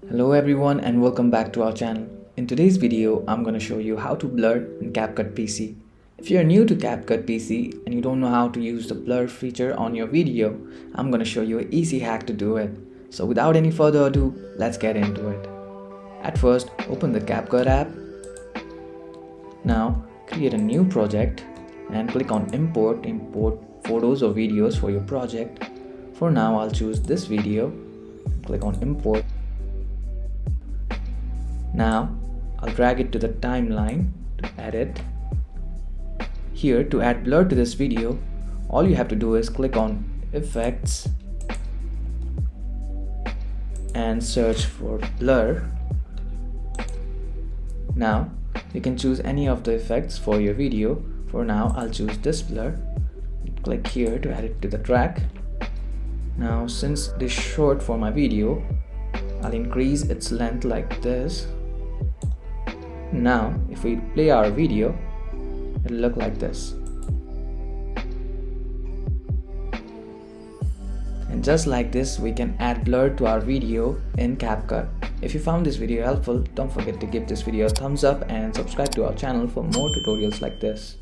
Hello everyone and welcome back to our channel. In today's video, I'm going to show you how to blur in CapCut PC. If you're new to CapCut PC and you don't know how to use the blur feature on your video, I'm going to show you an easy hack to do it. So without any further ado, let's get into it. At first, open the CapCut app. Now, create a new project and click on import photos or videos for your project. For now, I'll choose this video. Click on import. Now I'll drag it to the timeline to edit. Here, to add blur to this video, all you have to do is click on effects and search for blur. Now you can choose any of the effects for your video. For now, I'll choose this blur. Click here to add it to the track. Now, since it is short for my video, I'll increase its length like this. Now, if we play our video, it'll look like this. And just like this, we can add blur to our video in CapCut. If you found this video helpful, don't forget to give this video a thumbs up and subscribe to our channel for more tutorials like this.